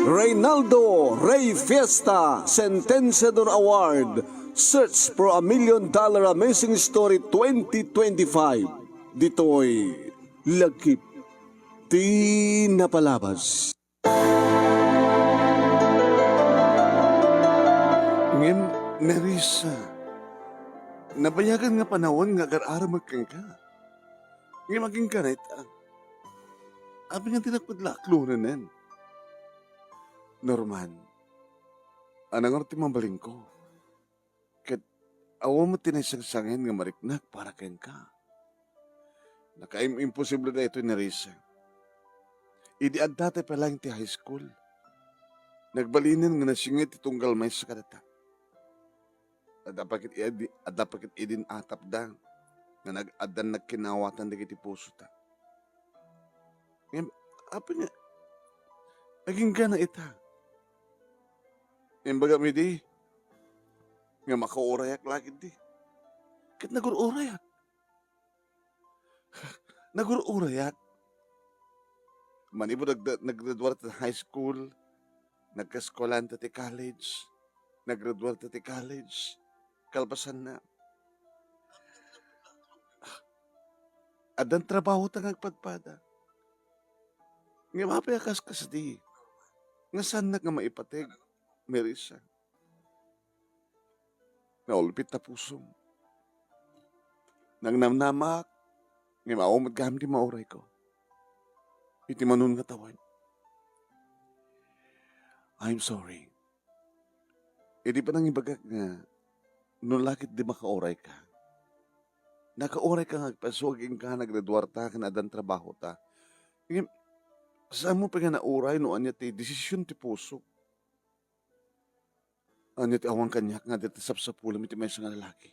Reynaldo Rey Fiesta Sentenciador Award Search for a $1 Million Amazing Story 2025. Dito'y Lagkip Di Napalabas. Ngem, Nerissa, nabayagan nga panahon nga agar-ara magkang ka. Ngem, maging ka na ita. Abi nga tinagpadlaklo na nen. Norman, anang orti mambaling ko. Kat awa mo tinasangsangin nga mariknak para kang ka. Nakaim-imposible na ito, Nerissa. Idi at dati pa lang ti high school. Nagbalinan nga nasingit itong galmay sa kadata. At dapat idin atap da nga nag-adan nagkinawatan di kiti puso ta. Ngayon, apa niya? Naging gana ita. Ngayon baga mi di, nga makaurayak lagi di. Kat nagururayak. Nagururayak. Manibo naggraduate sa high school, nagkaskolan ti college, naggraduate ti college, kalpasan na. Adan trabaho ta ngagpadpada. Nga mapayakas kas di. Nga saan na nga maipatig, Nerissa. Naulpit na puso. Nang namnamak, nga maumad gamit di mauray ko. Iti manon nga tawan. I'm sorry. Di pa nang ibagak nga, nulakit di makauray ka. Nakauray ka ngagpasuging ka, nagradwarta ka na adan trabaho ta. Ngayon, saan mo pa nga nauray no anya ti desisyon ti puso? Anya ti awang kanyak nga dito sapsapulam iti may nga lalaki.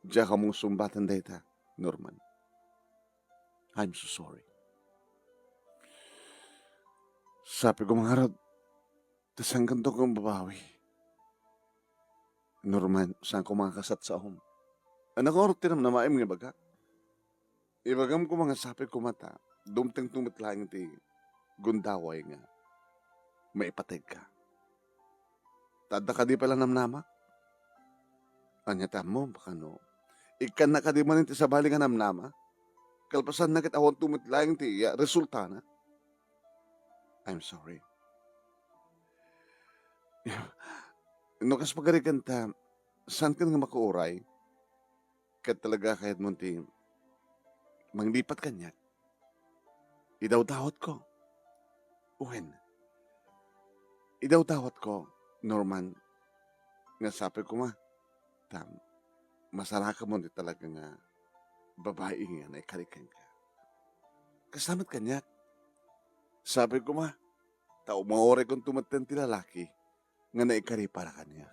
Diya ka mong sumbatan data, Norman. I'm so sorry. Sabi ko mga rod, tasang ganto kong babawi. Norman, saan ko mga kasat sa ahom? Anak ko, tinam na maim nga baga. Ibagam ko mga sapi ko mata, dumtang tumitlang ti gundaway nga. Maipatig ka. Tada ka di pala namnama? Anya mo, baka no. Ikan na ka di man ti sabali nga namnama? Kalpasan na kita awang tumitlang ti resulta na? I'm sorry. No, kas pagarikan ta, saan ka nga makuuray? Kat talaga kahit munti, manglipat ka niya. Idaw-dawat ko. Uwen. Idaw-dawat ko, Norman, nga sabi ko tam, masara ka mo di talaga nga babae nga na ikarikan ka. Kasamat ka niya. Sabi ko tao maore kong tumatan ti lalaki nga naikari para kanya.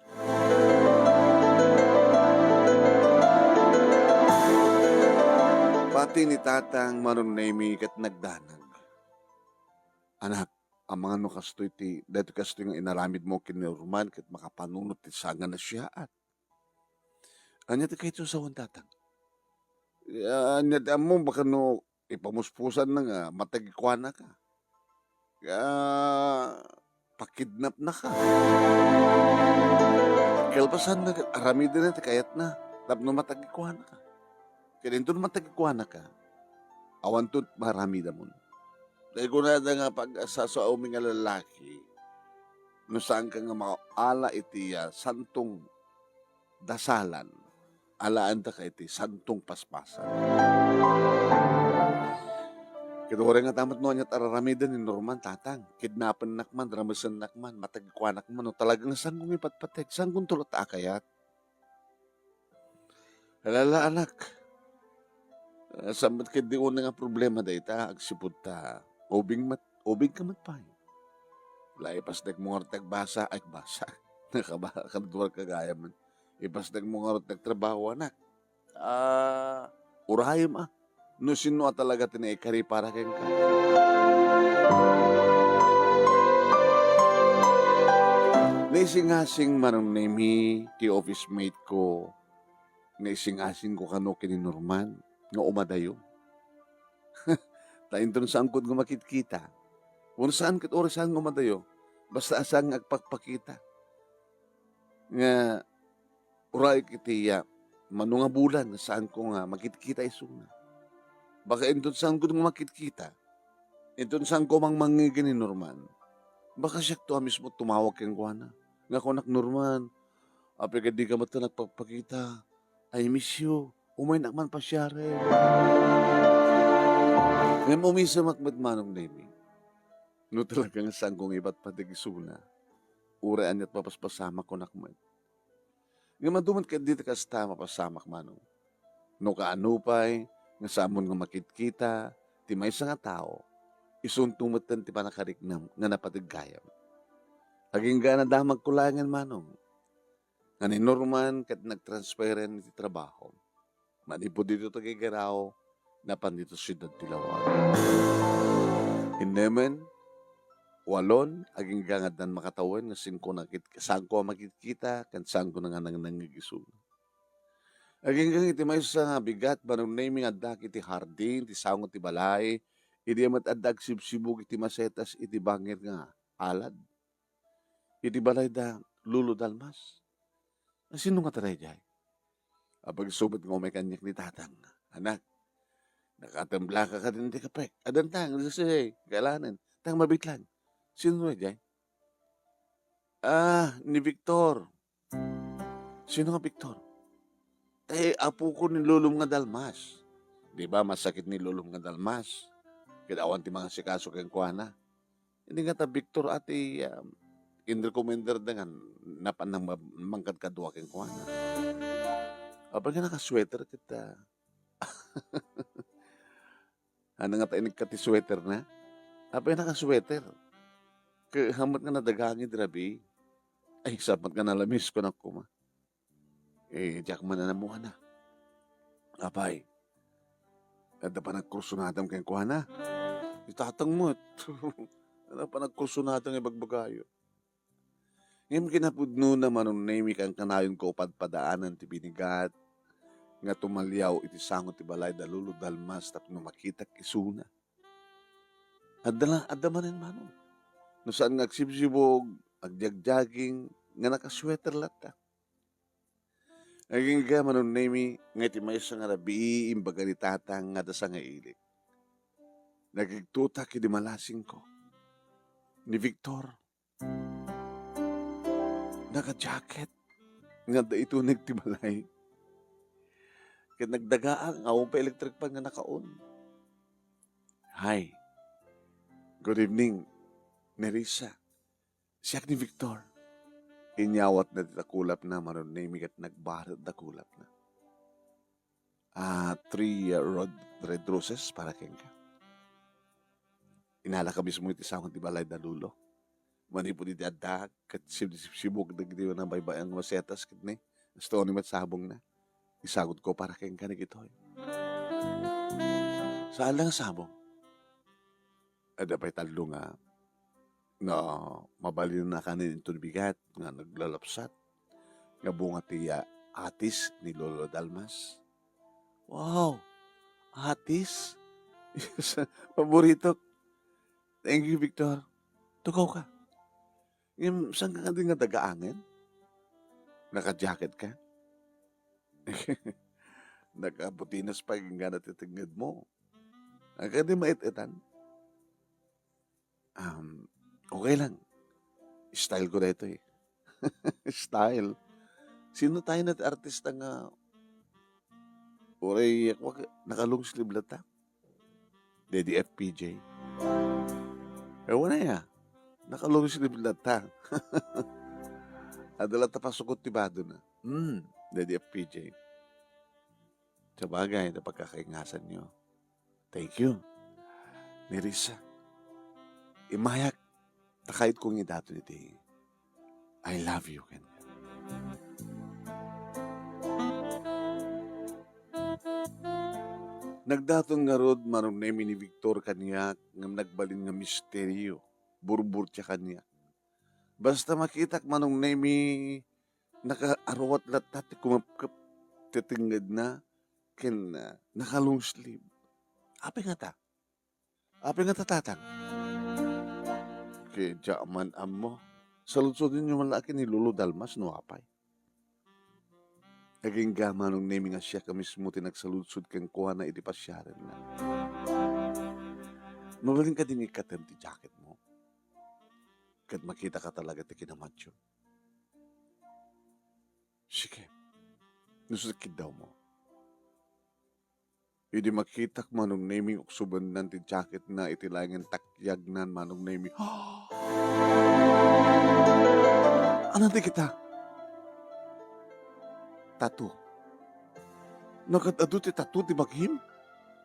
Pati ni tatang marunaymi kat nagdanag. Anak, ang mga nukastoy ti, dito kastoy nga inaramid mo kinirman kat makapanunot ti sanga na siya at. Anya ti kayo sa tatang? Anya ti mo baka no ipamuspusan na nga matagikwana ka. Pakidnap na ka. Kalpasan na, aramidin na, kayat na. Tapno matagikuha na ka. Kaya dito naman tagikuha na ka. Awan to't maramida mo. Dahil ko na nga pag-asa sa uming lalaki, no saan ka nga maala iti santong dasalan, alaan ta ka iti santong paspasan. Kaya nga tamat no, anyat araramidan ni Norman, tatang. Kidnapan nakman, ramasan nakman, matagkwa nakman. No, talagang saan kong ipatpatek? Saan kong tulot akayat? Halala, anak. Sambat kaya di una nga problema da ita, agsipod ta. Ubing ka matpay. Laipas nagmungar tagbasa, ay basa. Nakabakadwar kagaya man. Ipas nagmungar tagtrabaho, anak. Urayam no sino talaga tinaikari para keng ka. Naising-asing manunemi ti office mate ko. Naising-asing ko kano kini Norman nga umadayo. Tayo doon saan ko makikita. Kung saan kit oras saan gumadayo, basta asang agpakpakita. Nga, uray kitiya, manunga bulan na saan ko nga makikita isuna. Baka doon saan ko makikita, doon saan ko mang mangigini Norman. Baka siya to mismo tumawag kang kuwana. Nga ko nak Norman, api ka di ka mata nagpapakita. I miss you. Umay nakman pa siya rin. Ngayon umisa makmatmanong nemi. No talagang saan kong iba't patigisuna. Uraan at papaspasama ko nakman. Nga maduman ka dito ka sa tama pasamak manong. No kaanupay, nga samon nga makitkita, ti may nga tao, isuntumatan ti panakariknam nga napatigayam. Haging gana damag kulangan manong. Nga ni Norman kat nagtransferen ti trabaho. Manipo dito tagigaraw, napan dito siyudad Tilawan. Inemen, walon, aging gangad nan makatawan, nga saan ko makikita, kan saan ko nga nangigisun. Aging gang iti may sa bigat, banong naming adak iti hardin, ti sangot ti balay, iti amat adak sibsibog iti masetas, iti bangir nga alad. Iti balay da lulo dalmas. Sino nga taray jay? Apag subat nga may kanyak ni tatang, anak, nakatambla ka din ti kapek. Adantang, say, kailanan, tang mabitlan. Sino nga jay? Ni Victor. Sino nga Victor? Apo ko ni lulong nga dalmas. Di ba masakit ni lulong nga dalmas? Kailangan ti mga sikaso kang kuwana. Hindi nga ta Victor ati in-recommender na nga napan ng mangkad kadwa kang kuwana. Apag nga naka-sweater kita. Ano nga tayo nagkati-sweater na? Apag nga naka-sweater. Kahamat nga nadagangin drabi. Ay, sapat nga nalamis ko na kuma. Diyak man na namuha na. Apay, ada pa nagkursunadang kayong kuha na. Itatang mo. Ada pa nagkursunadang ibagbagayo. Ngayon kinapudno naman nung name kang kanayon ko padpadaanan ti binigat. Nga tumalyaw iti sangot ti balay dalulo dalmas tapno makita kisuna. Adda manin manong. No saan nga agsibsibog, agjagjaging, nga nakasweater lata. Naging ka manon nemi, nga iti may nga rabi, imbaga ni tatang nga dasa nga ilik. Nagigtuta kidi malasing ko. Ni Victor. Naka-jacket. Nga da ito nagtibalay. Kaya nagdagaan, awang pa electric pan nga nakaon. Hi. Good evening, Nerissa. Siyak ni Victor. Inyawat na titakulap na maron na imigat nagbarad na kulap na. 3 red roses para keng ka. Inala ka mismo iti sangon ti balay na lulo. Manipo di adag kat sibog na gitiwa na baybayang masetas kit ni. Gusto ni mat sabong na. Isagot ko para keng ka na gitoy. Saan lang sabong? Ada pa'y talo nga na mabalin na kanin ito bigat nga naglalapsat nga bunga tiya atis ni Lolo Dalmas. Wow! Atis? Paborito. Thank you, Victor. Tukaw ka. Saan ka din nga dagaangin? Naka-jacket ka? Naka-butinas pa yung nga natitingid mo. Naka di mait-itan? Okay lang. Style ko na ito eh. Style. Sino tayo na't artista nga oray nakalong sleeve lata? Daddy FPJ. Ewan na ya. Nakalong sleeve lata. Adala tapasukot tibado na. Daddy FPJ. Sa bagay na pagkakaingasan nyo. Thank you. Nerissa. Imayak. Takait kong idato nito eh. I love you, Ken. Nagdatong nga rod manong nemi ni Victor kaniya nga nagbalin nga misteryo. Burbur siya kaniya. Basta makitak manong nemi nakaarawat latat kumapkap titingad na ken nakalong sleeve. Ape nga ta. Api nga tatatang. Kaya jaman amo. Saludsudin nyo man laki ni Lolo Dalmas no apay. Naging gama nung naming nga siya ka mismo tinagsaludsud kang kuha na iti pasyaran na. Magaling ka din ikatem ti jacket mo. Kad makita ka talaga ti kinamatyo. Sige, nusakid daw mo. Hindi makitak manong naming uksuban nan ti jacket na itilangan takyag nan manong naming. Ano di kita? Tattoo. Nakatado ti tattoo ti maghim?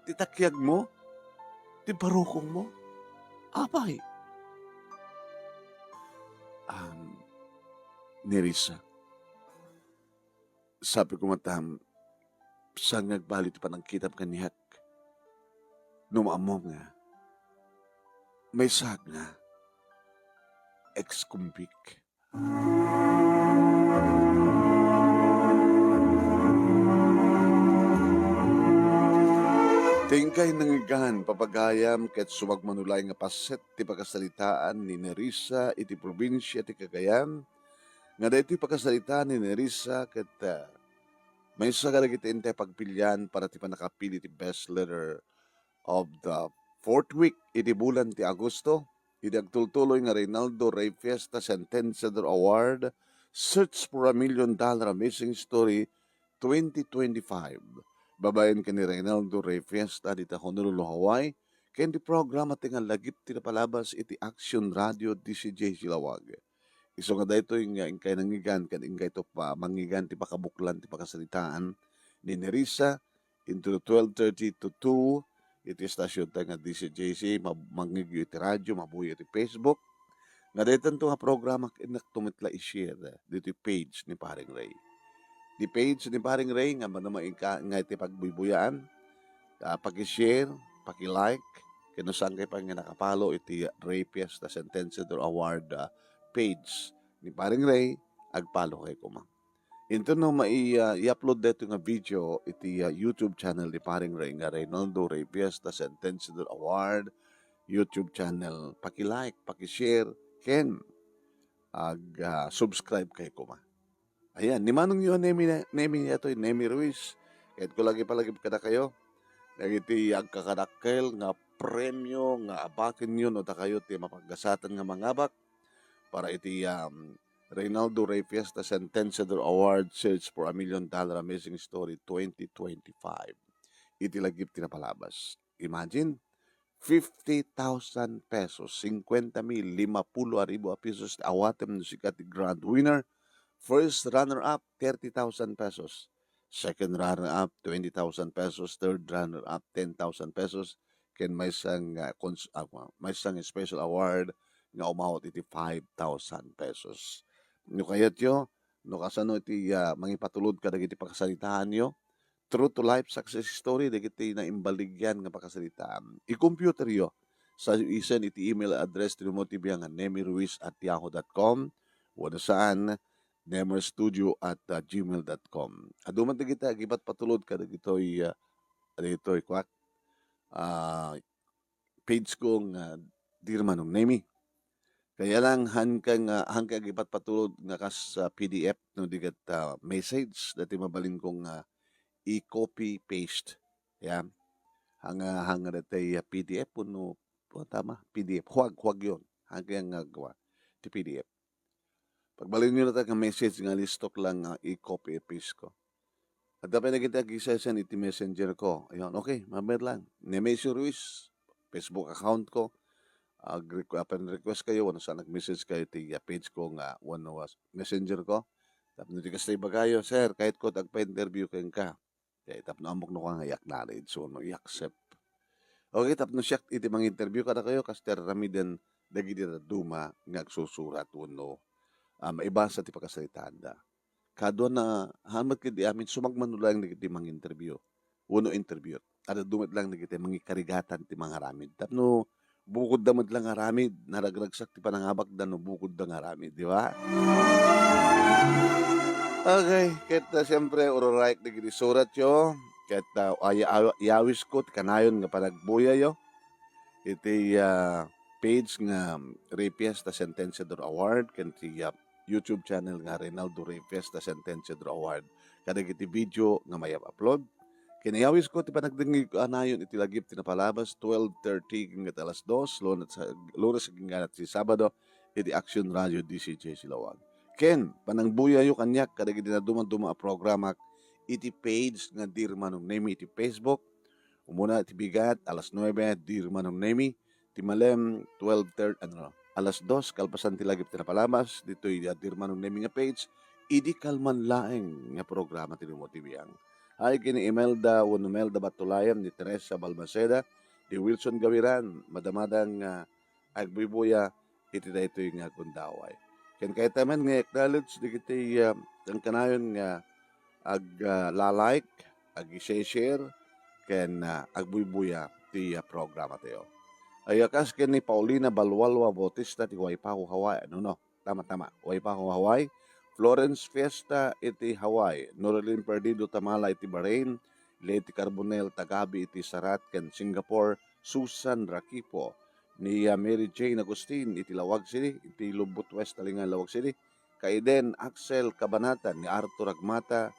Ti takyag mo? Ti barukong mo? Apay. Nerissa. Sabi ko matam, saan nagbali ti panang kitap kanihak? Numaamong nga. May sag nga. Ex-convict. Tingkay nangigahan papagayam ket sumagmanulay nga paset ti pagkasalitaan ni Nerissa iti probinsya ti Cagayan. Nga dahil ti pagkasalitaan ni Nerissa ket may sagalagiti intay pagpilyan para ti panakapili ti best letter of the fourth week iti bulan ti Agosto. Iti agtultuloy nga Reynaldo Ray Fiesta Sentencedor Award Search for $1 Million Amazing Story 2025. Babayan ka ni Reynaldo Ray Fiesta dita Honolulu, Hawaii. Ken ti programa ti nga lagip ti napalabas iti Action Radio DCJ Silawag. Iso nga dayto yung ingkay nangigan kan ingkay to pa mangigan ti pakabuklan ti pakasalitaan ni Nerissa into 12:30 to 2 iti stasyon ta nga DCJC mangigyo iti radyo mabuyo iti Facebook. Nga dayton to nga programa inak tumitla i-share dito page ni Paring Ray. Di page ni Paring Ray nga manamain ka nga iti pagbibuyaan, pag-share, pag-like, kinusang kay pa nga nakapalo iti Ray Fiesta Sentencedor Award page ni Paring Ray, agpalo kay kumang. Ito no i-upload dito nga video iti YouTube channel ni Paring Ray nga Reynaldo Ray Fiesta Sentencedor Award YouTube channel. Paki-like, paki-share, ken subscribe kay kumang. Ayan, ni Manong yun, Nemi niya ito, Nemi Ruiz. Kahit ko lagi palagi kada kayo. Nagiti agkakadakkel nga premyo nga abakin nyo no ta kayo ti mapaggasatan nga mangabak para iti Reynaldo Ray Fiesta Sentencedor Award Search for $1 Million Amazing Story 2025. Iti lagip ti napalabas. Imagine, 50,000 pesos, 50,000, 50,000 pesos awatem no sikat ti grand winner. First runner-up, 30,000 pesos. Second runner-up, 20,000 pesos. Third runner-up, 10,000 pesos. Ken may isang special award nga umawat iti 5,000 pesos. No kayat yo, no kasano iti mangipatulod ka dagiti pagkasalitahan yo. True to life success story dagiti na imbaligyan nga pagkasalitaan. I-computer yo sa isen iti email address ti mo ti nga nemiruiz@yahoo.com wala saan nemerstudio@gmail.com. Aduman ti kita gibat patulod ka dagitoy kwak page ko nga dirmanong Nemi. Kaya lang hangkang gibat patulod nga kas PDF no digat message dati mabalin kong i-copy paste. Ya. Hanga dati PDF no tama PDF huwag yon. Hanggang gawa ti PDF. Pagbalin nyo na tayo message nga listok lang i-copy paste ko. At dapat na kita gisesen iti messenger ko. Ayun, okay, mabait lang. Nemesio Ruiz, Facebook account ko. Request kayo, ano saan nag-message kayo iti page ko nga, ano was messenger ko. Tapos niti kasi bagayo, sir, kahit ko tagpa-interview kayo ka. Kaya tapos na amok no ka nga i-acknowledge, so no, i-accept. Okay, tapos no siya iti mga interview ka na kayo, kasi terami din dagiti na duma nga agsusurat, no. Maibasa ti pagkasalitaan da. Kadwa na hamat kiti amin sumagmanulang nagiti mga interview. Uno interview. Ada dumit lang nagiti mga karigatan ti mga ramid. Tapno bukod damad lang aramid, naragragsak ti panangabak da no bukod da aramid, di ba? Okay, kita siyempre urorayk nagiti surat yo. Kita iawis ko ti kanayon nga panagbuya yo. iti page nga Ray Fiesta Sentenciador Award ken ti YouTube channel nga Reynaldo Ray Fiesta Sentenciador Award. Kadag iti video nga may upload. Kinayawis ko ti panagdengig anayon iti lagip ti napalabas 12:30 hingga alas 2 Lunes hingga ti Sabado iti Action Radio DCJ Silawag. Ken panangbuyayo kanyak kadag iti naduma-duma a programa iti page nga Dear Manong Nemi iti Facebook. Umuna iti bigat alas 9 Dear Manong Nemi, ti malem 12:30 alas 2 kalpasan ti lagip ti napalabas dito Dear Manong Nemi nga page idi kalman laeng nga programa ti mo tibiyang. Ay kini Imelda Batulayan ni Teresa Balmaceda, di Wilson Gawiran, madamadang agbibuya iti daytoy nga gundaway. Ken kay taman nga acknowledge di kiti ang kanayon nga like, ag-share, ken agbubuya ti programa tayo. Ayakas ken ni Paulina Balwalwa Bautista ti Waipahu Hawaii. Tama. Waipahu Hawaii. Florence Fiesta iti Hawaii. Norilyn Perdido Tamala iti Bahrain. Leti Carbonel Tagabi iti Sarat ken Singapore. Susan Rakipo ni Mary Jane Agustin iti Lawag City. Iti Lubot West Talingan Lawag City. Kaiden Axel Kabanatan ni Arthur Agmata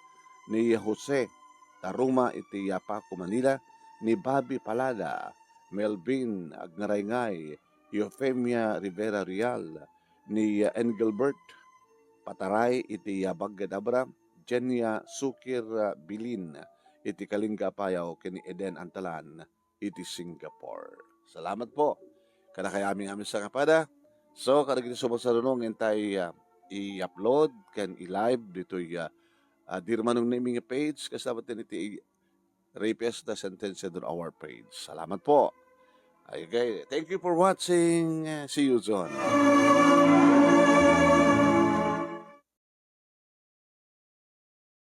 ni Jose Taruma iti Paco Manila, ni Bobby Palada, Melvin Agnaraingay, Eufemia Rivera Real, ni Engelbert Pataray iti Baggadabra, Jenya Sukir Bilin iti Kalinga Payaw ken Eden Antalan iti Singapore. Salamat po. Kada kayaming amin sa kapada. So kada kiti subot sa runong entay i-upload ken i-live dito Dear Manong Nemi nga page kasabat din iti Ray Fiesta Sentenciador Award page. Salamat po. Okay, thank you for watching. See you soon.